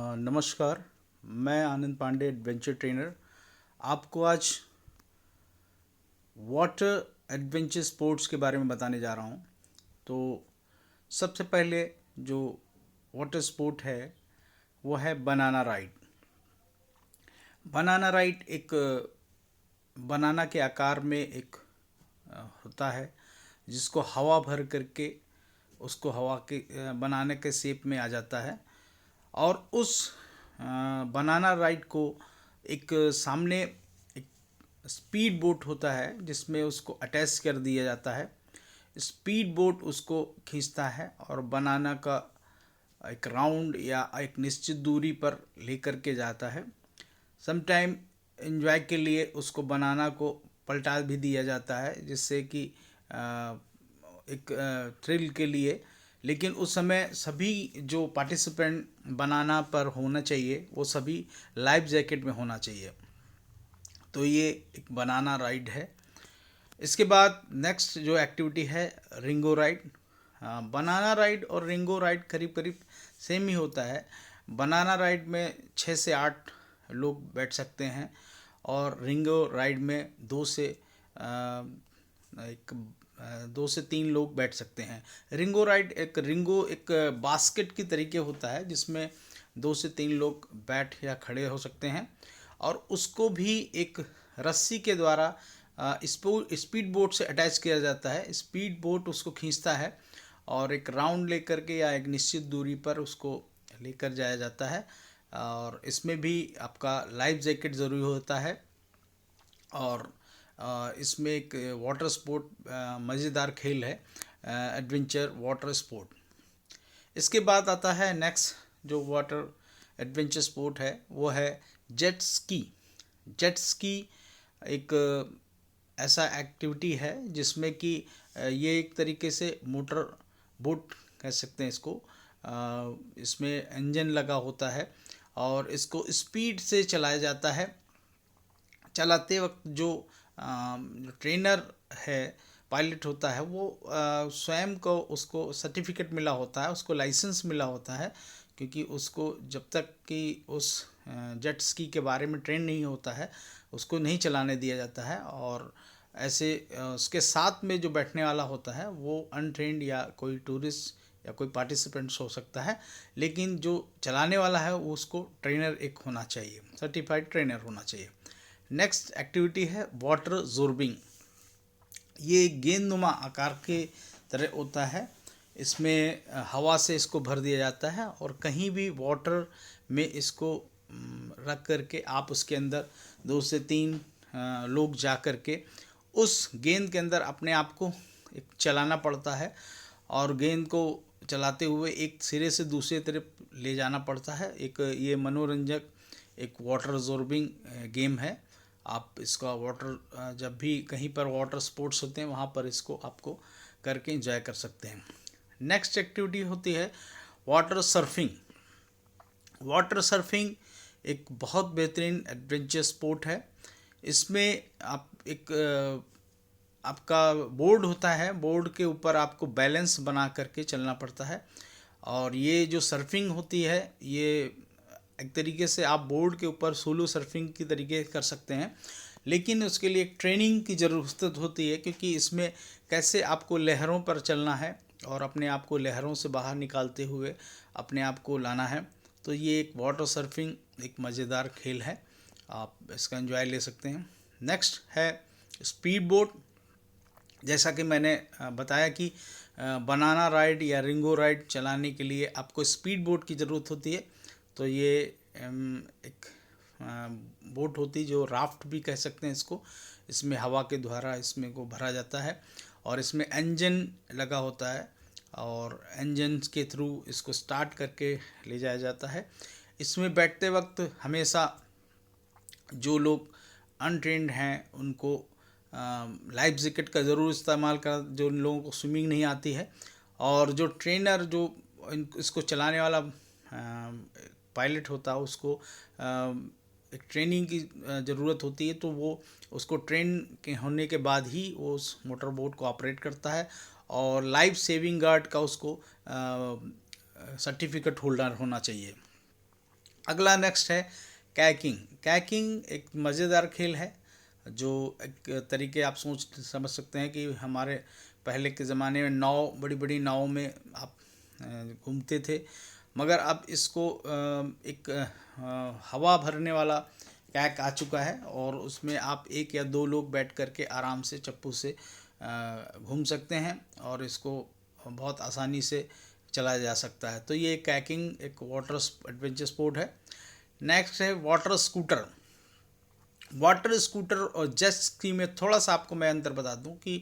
नमस्कार। मैं आनंद Pandey, adventure trainer, आपको आज वाटर एडवेंचर स्पोर्ट्स के बारे में बताने जा रहा हूँ। तो सबसे पहले जो वाटर स्पोर्ट है वो है बनाना राइड। बनाना राइड एक बनाना के आकार में एक होता है, जिसको हवा भर करके उसको हवा के बनाने के शेप में आ जाता है। और उस बनाना राइड को एक सामने एक स्पीड बोट होता है जिसमें उसको अटैच कर दिया जाता है। स्पीड बोट उसको खींचता है और बनाना का एक राउंड या एक निश्चित दूरी पर लेकर के जाता है। समटाइम एंजॉय के लिए उसको बनाना को पलटा भी दिया जाता है, जिससे कि एक थ्रिल के लिए। लेकिन उस समय सभी जो पार्टिसिपेंट बनाना पर होना चाहिए वो सभी लाइफ जैकेट में होना चाहिए। तो ये एक बनाना राइड है। इसके बाद नेक्स्ट जो एक्टिविटी है रिंगो राइड। बनाना राइड और रिंगो राइड करीब करीब सेम ही होता है। बनाना राइड में 6 से 8 लोग बैठ सकते हैं और रिंगो राइड में 2 से 3 लोग बैठ सकते हैं। रिंगो एक बास्केट की तरीके होता है जिसमें 2 से 3 लोग बैठ या खड़े हो सकते हैं और उसको भी एक रस्सी के द्वारा स्पीड बोट से अटैच किया जाता है। स्पीड बोट उसको खींचता है और एक राउंड लेकर के या एक निश्चित दूरी पर उसको लेकर जाया जाता है। और इसमें भी आपका लाइफ जैकेट ज़रूरी होता है। और इसमें एक वाटर स्पोर्ट मज़ेदार खेल है, एडवेंचर वाटर स्पोर्ट। इसके बाद आता है नेक्स्ट जो वाटर एडवेंचर स्पोर्ट है वो है जेट स्की। जेट स्की एक ऐसा एक्टिविटी है जिसमें कि ये एक तरीके से मोटर बोट कह सकते हैं इसको। इसमें इंजन लगा होता है और इसको स्पीड से चलाया जाता है। चलाते वक्त जो ट्रेनर है, पायलट होता है, वो स्वयं को उसको सर्टिफिकेट मिला होता है, उसको लाइसेंस मिला होता है, क्योंकि उसको जब तक कि उस जेट स्की के बारे में ट्रेन नहीं होता है उसको नहीं चलाने दिया जाता है। और ऐसे उसके साथ में जो बैठने वाला होता है वो अनट्रेंड या कोई टूरिस्ट या कोई पार्टिसिपेंट्स हो सकता है, लेकिन जो चलाने वाला है वो उसको ट्रेनर एक होना चाहिए, सर्टिफाइड ट्रेनर होना चाहिए। नेक्स्ट एक्टिविटी है वाटर जोर्बिंग। ये गेंदनुमा आकार के तरह होता है। इसमें हवा से इसको भर दिया जाता है और कहीं भी वाटर में इसको रख करके आप उसके अंदर 2 से 3 लोग जा कर के उस गेंद के अंदर अपने आप को एक चलाना पड़ता है और गेंद को चलाते हुए एक सिरे से दूसरे तरफ ले जाना पड़ता है। एक ये मनोरंजक एक वाटर जोर्बिंग गेम है। आप इसका वाटर जब भी कहीं पर वाटर स्पोर्ट्स होते हैं वहाँ पर इसको आपको करके एंजॉय कर सकते हैं। नेक्स्ट एक्टिविटी होती है वाटर सर्फिंग। वाटर सर्फिंग एक बहुत बेहतरीन एडवेंचर स्पोर्ट है। इसमें आप एक आपका बोर्ड होता है, बोर्ड के ऊपर आपको बैलेंस बना करके चलना पड़ता है। और ये जो सर्फिंग होती है ये एक तरीके से आप बोर्ड के ऊपर सोलो सर्फिंग की तरीके कर सकते हैं, लेकिन उसके लिए एक ट्रेनिंग की ज़रूरत होती है, क्योंकि इसमें कैसे आपको लहरों पर चलना है और अपने आप को लहरों से बाहर निकालते हुए अपने आप को लाना है। तो ये एक वाटर सर्फिंग एक मज़ेदार खेल है, आप इसका एंजॉय ले सकते हैं। नेक्स्ट है स्पीड बोट। जैसा कि मैंने बताया कि बनाना राइड या रिंगो राइड चलाने के लिए आपको स्पीड बोट की ज़रूरत होती है। तो ये एक बोट होती है जो राफ्ट भी कह सकते हैं इसको। इसमें हवा के द्वारा इसमें को भरा जाता है और इसमें इंजन लगा होता है और इंजन के थ्रू इसको स्टार्ट करके ले जाया जाता है। इसमें बैठते वक्त हमेशा जो लोग अनट्रेंड हैं उनको लाइफ जैकेट का ज़रूर इस्तेमाल कर, जो लोगों को स्विमिंग नहीं आती है। और जो ट्रेनर जो इसको चलाने वाला पायलट होता है उसको एक ट्रेनिंग की ज़रूरत होती है, तो वो उसको ट्रेन के होने के बाद ही वो उस मोटर बोट को ऑपरेट करता है। और लाइफ सेविंग गार्ड का उसको सर्टिफिकेट होल्डर होना चाहिए। अगला नेक्स्ट है कैकिंग। कैकिंग एक मज़ेदार खेल है, जो एक तरीके आप सोच समझ सकते हैं कि हमारे पहले के ज़माने में नाव, बड़ी बड़ी नाव में आप घूमते थे, मगर अब इसको एक हवा भरने वाला कैक आ चुका है और उसमें आप एक या दो लोग बैठ करके आराम से चप्पू से घूम सकते हैं और इसको बहुत आसानी से चलाया जा सकता है। तो ये कैकिंग एक वाटर एडवेंचर स्पोर्ट है। नेक्स्ट है वाटर स्कूटर। वाटर स्कूटर और जेट स्की में थोड़ा सा आपको मैं अंतर बता दूं कि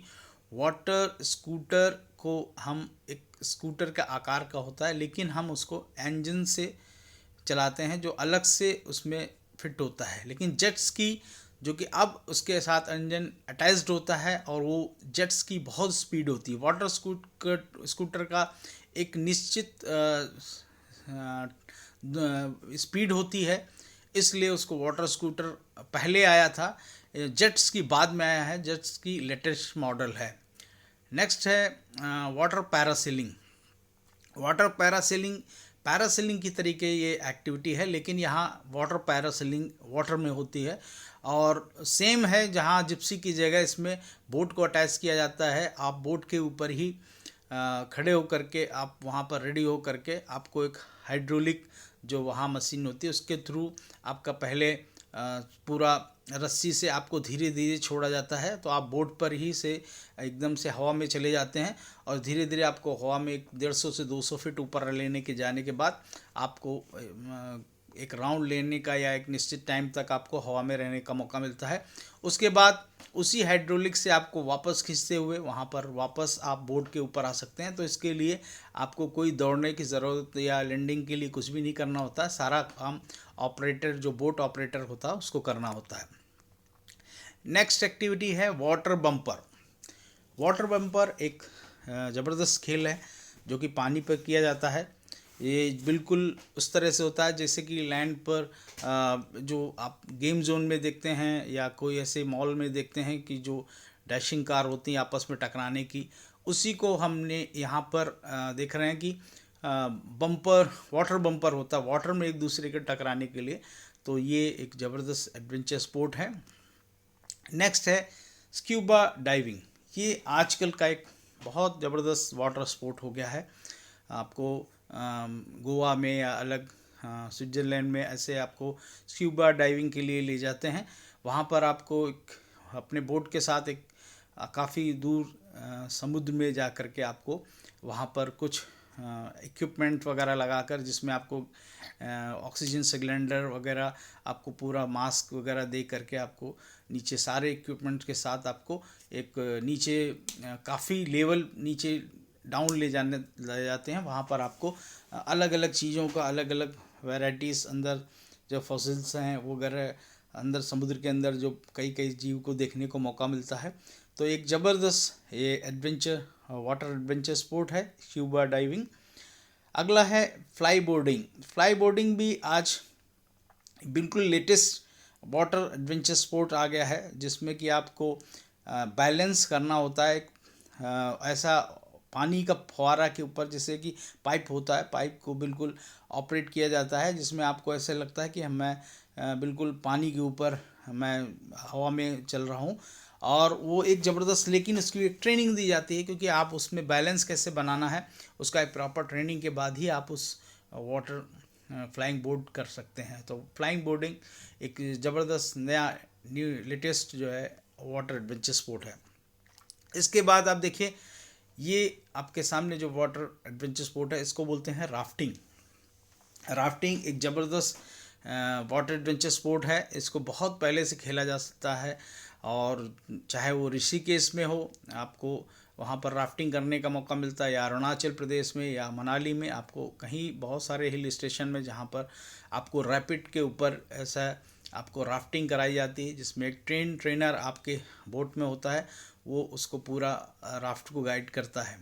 वाटर स्कूटर को हम, एक स्कूटर का आकार का होता है लेकिन हम उसको इंजन से चलाते हैं जो अलग से उसमें फिट होता है, लेकिन जेट स्की जो कि अब उसके साथ इंजन अटैच्ड होता है और वो जेट्स की बहुत स्पीड होती है। वाटर स्कूटर का एक निश्चित स्पीड होती है, इसलिए उसको वाटर स्कूटर पहले आया था, जेट्स की बाद में आया है, जेट्स की लेटेस्ट मॉडल है। नेक्स्ट है water parasailing. Water parasailing, parasailing की तरीके ये एक्टिविटी है, लेकिन यहाँ वाटर पैरासेलिंग वाटर में होती है और सेम है, जहाँ जिप्सी की जगह इसमें बोट को अटैच किया जाता है। आप बोट के ऊपर ही खड़े होकर के आप वहाँ पर रेडी हो करके आपको एक हाइड्रोलिक जो वहाँ मशीन होती है उसके थ्रू आपका पहले पूरा रस्सी से आपको धीरे धीरे छोड़ा जाता है, तो आप बोट पर ही से एकदम से हवा में चले जाते हैं और धीरे धीरे आपको हवा में 150 से 200 फीट ऊपर लेने के जाने के बाद आपको एक राउंड लेने का या एक निश्चित टाइम तक आपको हवा में रहने का मौका मिलता है। उसके बाद उसी हाइड्रोलिक से आपको वापस खींचते हुए वहाँ पर वापस आप बोट के ऊपर आ सकते हैं। तो इसके लिए आपको कोई दौड़ने की ज़रूरत या लैंडिंग के लिए कुछ भी नहीं करना होता, सारा काम ऑपरेटर, जो बोट ऑपरेटर होता है, उसको करना होता है। नेक्स्ट एक्टिविटी है वाटर बम्पर। वाटर बम्पर एक ज़बरदस्त खेल है जो कि पानी पर किया जाता है। ये बिल्कुल उस तरह से होता है जैसे कि लैंड पर जो आप गेम जोन में देखते हैं या कोई ऐसे मॉल में देखते हैं कि जो डैशिंग कार होती हैं आपस में टकराने की, उसी को हमने यहाँ पर देख रहे हैं कि बम्पर, वाटर बम्पर होता है वाटर में एक दूसरे के टकराने के लिए। तो ये एक ज़बरदस्त एडवेंचर स्पोर्ट है। नेक्स्ट है स्क्यूबा डाइविंग। ये आजकल का एक बहुत ज़बरदस्त वाटर स्पोर्ट हो गया है। आपको गोवा में या अलग स्विट्ज़रलैंड में ऐसे आपको स्क्यूबा डाइविंग के लिए ले जाते हैं। वहाँ पर आपको एक अपने बोट के साथ एक काफ़ी दूर समुद्र में जा कर के आपको वहाँ पर कुछ इक्विपमेंट वगैरह लगाकर, जिसमें आपको ऑक्सीजन सिलेंडर वगैरह, आपको पूरा मास्क वगैरह दे करके आपको नीचे सारे इक्विपमेंट के साथ आपको एक नीचे काफ़ी लेवल नीचे डाउन ले जाते हैं। वहाँ पर आपको अलग अलग चीज़ों का, अलग अलग वैराइटीज़ अंदर जो फॉसिल्स हैं वगैरह अंदर समुद्र के अंदर जो कई कई जीव को देखने को मौका मिलता है। तो एक ज़बरदस्त ये एडवेंचर, वाटर एडवेंचर स्पोर्ट है स्क्यूबा डाइविंग। अगला है फ्लाई बोर्डिंग। फ्लाई बोर्डिंग भी आज बिल्कुल लेटेस्ट वाटर एडवेंचर स्पोर्ट आ गया है, जिसमें कि आपको बैलेंस करना होता है। ऐसा पानी का फव्वारा के ऊपर जैसे कि पाइप होता है, पाइप को बिल्कुल ऑपरेट किया जाता है, जिसमें आपको ऐसे लगता है कि मैं बिल्कुल पानी के ऊपर मैं हवा में चल रहा हूँ। और वो एक ज़बरदस्त, लेकिन उसकी एक ट्रेनिंग दी जाती है, क्योंकि आप उसमें बैलेंस कैसे बनाना है उसका एक प्रॉपर ट्रेनिंग के बाद ही आप उस वाटर फ्लाइंग बोर्ड कर सकते हैं। तो फ्लाइंग बोर्डिंग एक ज़बरदस्त नया न्यू लेटेस्ट जो है वाटर एडवेंचर स्पोर्ट है। इसके बाद आप देखिए, ये आपके सामने जो वाटर एडवेंचर स्पोर्ट है इसको बोलते हैं राफ्टिंग। राफ्टिंग एक ज़बरदस्त वाटर एडवेंचर स्पोर्ट है। इसको बहुत पहले से खेला जा सकता है, और चाहे वो ऋषिकेश में हो, आपको वहाँ पर राफ्टिंग करने का मौका मिलता है, या अरुणाचल प्रदेश में या मनाली में, आपको कहीं बहुत सारे हिल स्टेशन में जहाँ पर आपको रैपिड के ऊपर ऐसा आपको राफ्टिंग कराई जाती है, जिसमें एक ट्रेनर आपके बोट में होता है, वो उसको पूरा राफ्ट को गाइड करता है।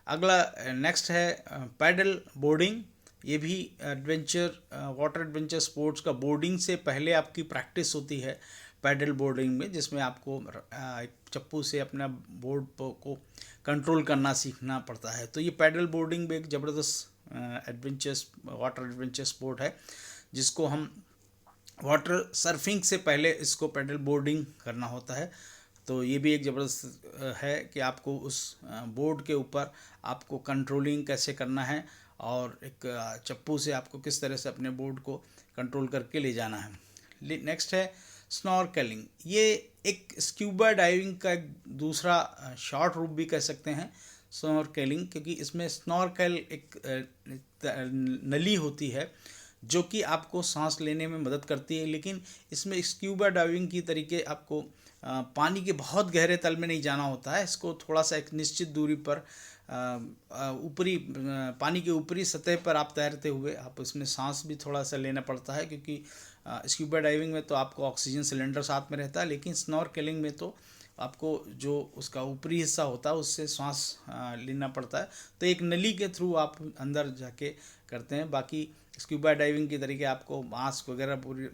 अगला नेक्स्ट है पैडल बोर्डिंग। ये भी वाटर एडवेंचर स्पोर्ट्स का बोर्डिंग से पहले आपकी प्रैक्टिस होती है पैडल बोर्डिंग में, जिसमें आपको एक चप्पू से अपना बोर्ड को कंट्रोल करना सीखना पड़ता है। तो ये पैडल बोर्डिंग भी एक ज़बरदस्त वाटर एडवेंचर स्पोर्ट है। जिसको हम वाटर सर्फिंग से पहले इसको पैडल बोर्डिंग करना होता है। तो ये भी एक ज़बरदस्त है कि आपको उस बोर्ड के ऊपर आपको कंट्रोलिंग कैसे करना है और एक चप्पू से आपको किस तरह से अपने बोर्ड को कंट्रोल करके ले जाना है। नेक्स्ट है स्नॉर्केलिंग। ये एक स्क्यूबा डाइविंग का एक दूसरा शॉर्ट रूप भी कह सकते हैं स्नॉर्केलिंग, क्योंकि इसमें स्नॉर्केल एक नली होती है जो कि आपको सांस लेने में मदद करती है, लेकिन इसमें स्क्यूबा डाइविंग की तरीके आपको पानी के बहुत गहरे तल में नहीं जाना होता है। इसको थोड़ा सा एक निश्चित दूरी पर ऊपरी पानी के ऊपरी सतह पर आप तैरते हुए आप इसमें सांस भी थोड़ा सा लेना पड़ता है, क्योंकि स्क्यूबा डाइविंग में तो आपको ऑक्सीजन सिलेंडर साथ में रहता है, लेकिन स्नॉर्केलिंग में तो आपको जो उसका ऊपरी हिस्सा होता है उससे सांस लेना पड़ता है। तो एक नली के थ्रू आप अंदर जाके करते हैं। बाकी स्क्यूबा डाइविंग के तरीके आपको मास्क वगैरह पूरी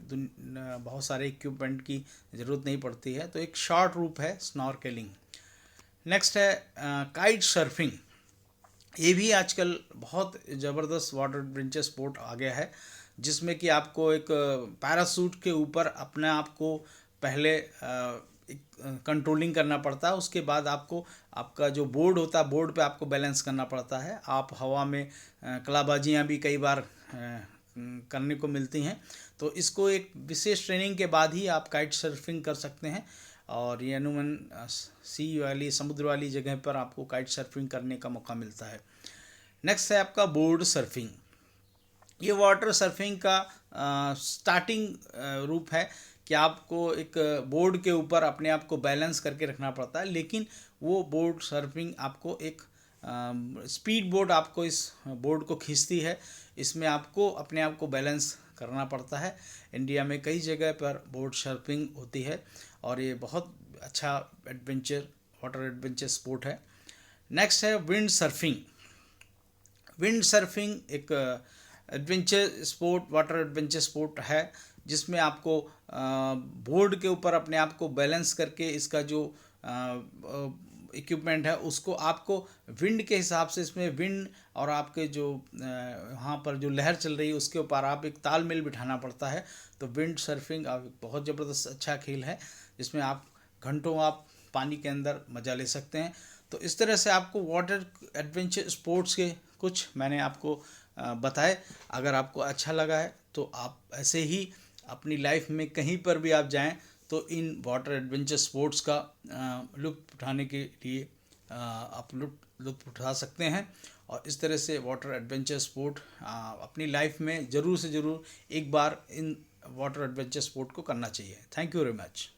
बहुत सारे इक्विपमेंट की ज़रूरत नहीं पड़ती है। तो एक शॉर्ट रूप है स्नॉर्केलिंग। नेक्स्ट है काइट सर्फिंग। ये भी आजकल बहुत ज़बरदस्त वाटर एडवेंचर स्पोर्ट आ गया है, जिसमें कि आपको एक पैरासूट के ऊपर अपने आप को पहले कंट्रोलिंग करना पड़ता है। उसके बाद आपको आपका जो बोर्ड होता है बोर्ड पे आपको बैलेंस करना पड़ता है। आप हवा में कलाबाजियाँ भी कई बार करने को मिलती हैं। तो इसको एक विशेष ट्रेनिंग के बाद ही आप काइट सर्फिंग कर सकते हैं, और ये अमूमन सी वाली समुद्र वाली जगह पर आपको काइट सर्फिंग करने का मौका मिलता है। नेक्स्ट है आपका बोर्ड सर्फिंग। ये वाटर सर्फिंग का स्टार्टिंग रूप है कि आपको एक बोर्ड के ऊपर अपने आप को बैलेंस करके रखना पड़ता है, लेकिन वो बोर्ड सर्फिंग आपको एक स्पीड बोट आपको इस बोर्ड को खींचती है। इसमें आपको अपने आप को बैलेंस करना पड़ता है। इंडिया में कई जगह पर बोर्ड सर्फिंग होती है और ये बहुत अच्छा वाटर एडवेंचर स्पोर्ट है। नेक्स्ट है विंड सर्फिंग। विंड सर्फिंग एक वाटर एडवेंचर स्पोर्ट है, जिसमें आपको बोर्ड के ऊपर अपने आप को बैलेंस करके इसका जो इक्विपमेंट है उसको आपको विंड के हिसाब से, इसमें विंड और आपके जो वहाँ पर जो लहर चल रही है उसके ऊपर आप एक तालमेल बिठाना पड़ता है। तो विंड सर्फिंग बहुत ज़बरदस्त अच्छा खेल है, जिसमें आप घंटों आप पानी के अंदर मज़ा ले सकते हैं। तो इस तरह से आपको वाटर एडवेंचर स्पोर्ट्स के कुछ मैंने आपको बताए। अगर आपको अच्छा लगा है तो आप ऐसे ही अपनी लाइफ में कहीं पर भी आप जाएं तो इन वाटर एडवेंचर स्पोर्ट्स का लुत्फ़ उठाने के लिए आप लुत्फ़ उठा सकते हैं। और इस तरह से वाटर एडवेंचर स्पोर्ट अपनी लाइफ में ज़रूर से ज़रूर एक बार इन वाटर एडवेंचर स्पोर्ट को करना चाहिए। Thank you very much.